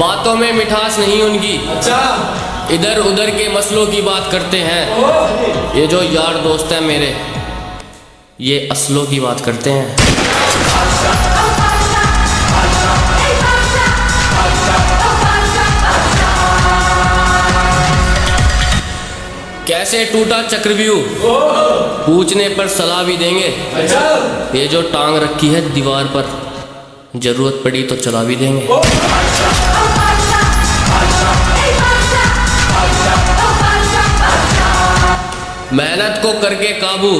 बातों में मिठास नहीं उनकी। अच्छा, इधर उधर के मसलों की बात करते हैं। ये जो यार दोस्त हैं मेरे, ये असलों की बात करते हैं। कैसे टूटा चक्रव्यूह, पूछने पर सलाह भी देंगे। अच्छा, ये जो टांग रखी है दीवार पर, जरूरत पड़ी तो चला भी देंगे। मेहनत को करके काबू,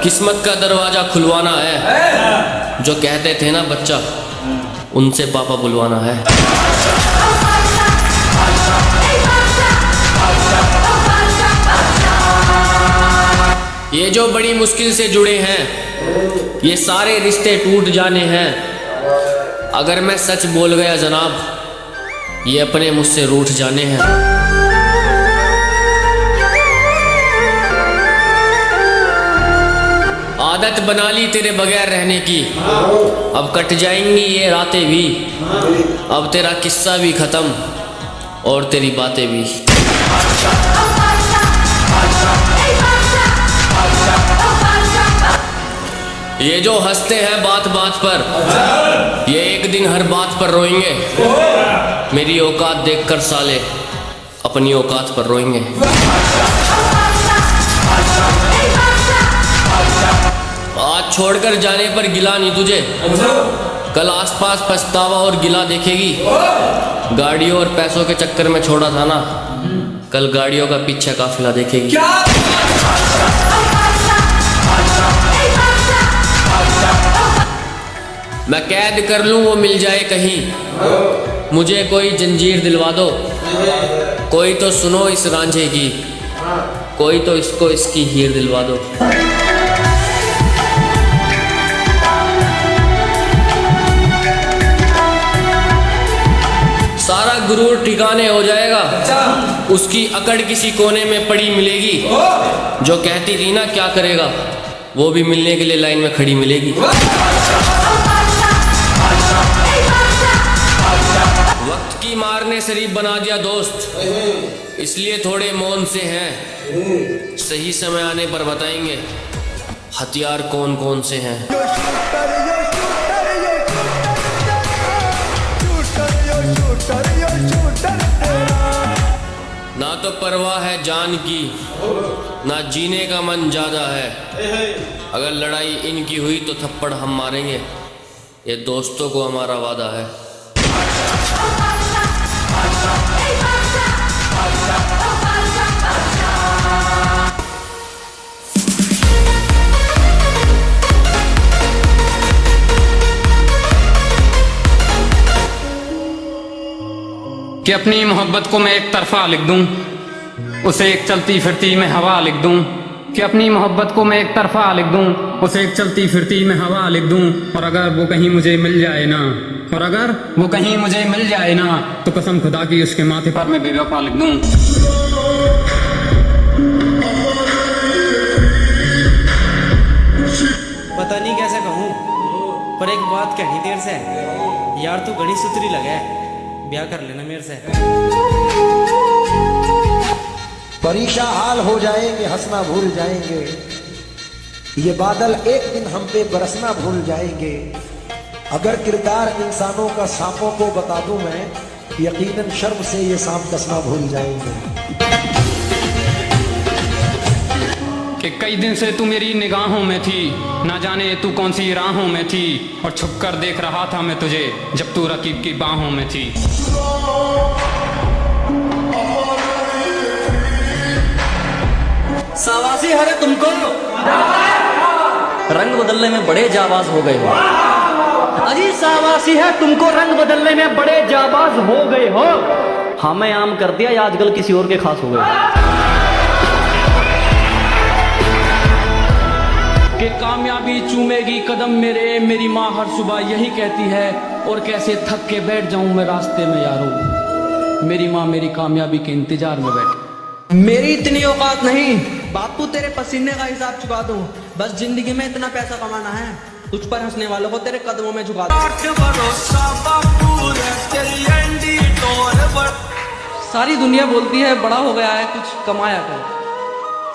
किस्मत का दरवाजा खुलवाना है। जो कहते थे ना बच्चा, उनसे पापा बुलवाना है। ये जो बड़ी मुश्किल से जुड़े हैं, ये सारे रिश्ते टूट जाने हैं। अगर मैं सच बोल गया जनाब, ये अपने मुझसे रूठ जाने हैं। आदत बना ली तेरे बगैर रहने की, अब कट जाएंगी ये रातें भी। अब तेरा किस्सा भी खत्म और तेरी बातें भी। ये जो हंसते हैं बात बात पर, ये एक दिन हर बात पर रोएंगे। मेरी औकात देखकर साले अपनी औकात पर रोएंगे। आज छोड़कर जाने पर गिला नहीं तुझे, कल आसपास पछतावा और गिला देखेगी। गाड़ियों और पैसों के चक्कर में छोड़ा था ना, कल गाड़ियों का पीछे काफिला देखेगी। मैं कैद कर लूं वो मिल जाए कहीं, मुझे कोई जंजीर दिलवा दो। कोई तो सुनो इस रांझे की, कोई तो इसको इसकी हीर दिलवा दो। सारा गुरूर ठिकाने हो जाएगा, उसकी अकड़ किसी कोने में पड़ी मिलेगी। जो कहती थी ना क्या करेगा, वो भी मिलने के लिए लाइन में खड़ी मिलेगी। वक्त की मार ने शरीफ बना दिया दोस्त, इसलिए थोड़े मौन से हैं। सही समय आने पर बताएंगे हथियार कौन कौन से हैं। ना तो परवाह है जान की, ना जीने का मन ज्यादा है। अगर लड़ाई इनकी हुई तो थप्पड़ हम मारेंगे, ये दोस्तों को हमारा वादा है। कि अपनी मोहब्बत को मैं एक तरफा लिख दूं, उसे एक चलती फिरती में हवा लिख दूं। कि अपनी मोहब्बत को मैं एक तरफा लिख दूं, उसे एक चलती फिरती में हवा लिख दूं। और अगर वो कहीं मुझे मिल जाए ना, और अगर वो कहीं मुझे मिल जाए ना, तो कसम खुदा की उसके माथे पर मैं बेवफा लिख दूं। पता नहीं कैसे कहूँ, पर एक बात कहनी देर से, यार तू घड़ी सुतरी लगे, ब्याह कर लेना मेरे से। परीक्षा हाल हो जाएंगे, हंसना भूल जाएंगे। ये बादल एक दिन हम पे बरसना भूल जाएंगे। अगर किरदार इंसानों का सांपों को बता दूं मैं, यकीनन शर्म से ये सांप कसना भूल जाएंगे। कि कई दिन से तू मेरी निगाहों में थी, ना जाने तू कौन सी राहों में थी। और छुप कर देख रहा था मैं तुझे, जब तू रकीब की बाहों में थी। सावासी हरे तुमको, रंग बदलने में बड़े जाबाज हो गए हो। अजी सावासी है तुमको, रंग बदलने में बड़े जाबाज हो गए हो। हमें आम कर दिया, आजकल किसी और के खास हो गए। कि कामयाबी चूमेगी कदम मेरे, मेरी माँ हर सुबह यही कहती है। और कैसे थक के बैठ जाऊं मैं रास्ते में यारों, मेरी माँ मेरी कामयाबी के इंतजार में बैठी। मेरी इतनी औकात नहीं बापू तेरे पसीने का हिसाब चुका दूं। बस जिंदगी में इतना पैसा कमाना है, तुझ पर हंसने वालों को तेरे कदमों में झुका दूं। सारी दुनिया बोलती है बड़ा हो गया है कुछ कमाया कर।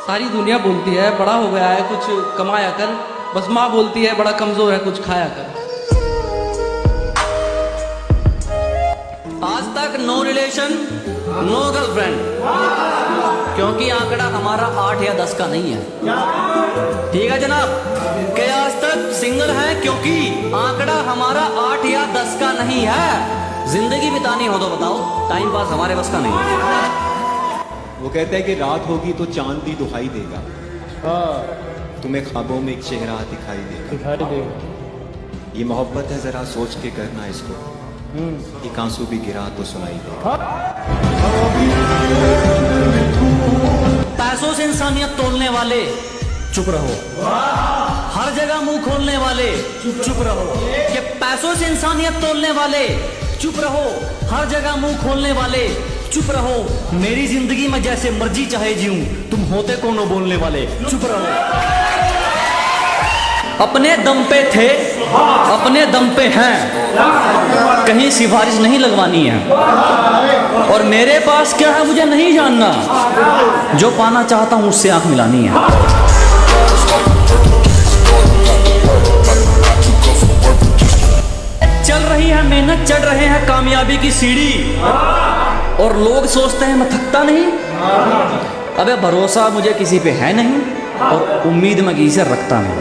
सारी दुनिया बोलती है बड़ा हो गया है कुछ कमाया कर, बस माँ बोलती है बड़ा कमजोर है कुछ खाया कर। आज तक नो रिलेशन नो गर्लफ्रेंड, क्योंकि आंकड़ा हमारा 8 या 10 का नहीं है। ठीक है जनाब, कि आज तक सिंगल है क्योंकि आंकड़ा हमारा 8 या 10 का नहीं है। जिंदगी बितानी हो तो बताओ, टाइम पास हमारे बस का नहीं है। वो कहते हैं कि रात होगी तो चांद भी दुहाई देगा, तुम्हें ख्वाबों में एक चेहरा दिखाई देगा। ये मोहब्बत है, जरा सोच के करना इसको, एक आंसू भी गिरा तो सुनाई देगा। पैसों से इंसानियत तोलने वाले चुप रहो, हर जगह मुंह खोलने वाले चुप रहो। कि पैसों से इंसानियत तोलने वाले चुप रहो, हर जगह मुंह खोलने वाले चुप रहो। मेरी जिंदगी में जैसे मर्जी चाहे जीऊं, तुम होते कोनो बोलने वाले चुप रहो। अपने दम पे थे, अपने दम पे हैं, कहीं सिफारिश नहीं लगवानी है। और मेरे पास क्या है मुझे नहीं जानना, जो पाना चाहता हूं उससे आंख मिलानी है। चल रही है मेहनत, चढ़ रहे हैं कामयाबी की सीढ़ी, और लोग सोचते हैं मैं थकता नहीं। अबे भरोसा मुझे किसी पे है नहीं, और उम्मीद मैं किसी से रखता नहीं।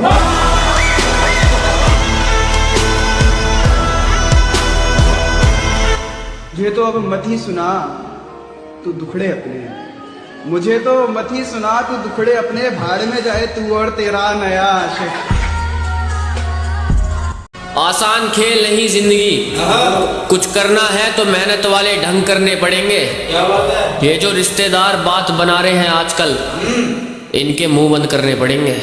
मुझे तो अब मत ही सुना तू दुखड़े अपने, मुझे तो मत ही सुना तू दुखड़े अपने, भाड़ में जाए तू और तेरा नया आशिक। आसान खेल नहीं जिंदगी, कुछ करना है तो मेहनत वाले ढंग करने पड़ेंगे। ये जो रिश्तेदार बात बना रहे हैं आजकल, इनके मुंह बंद करने पड़ेंगे।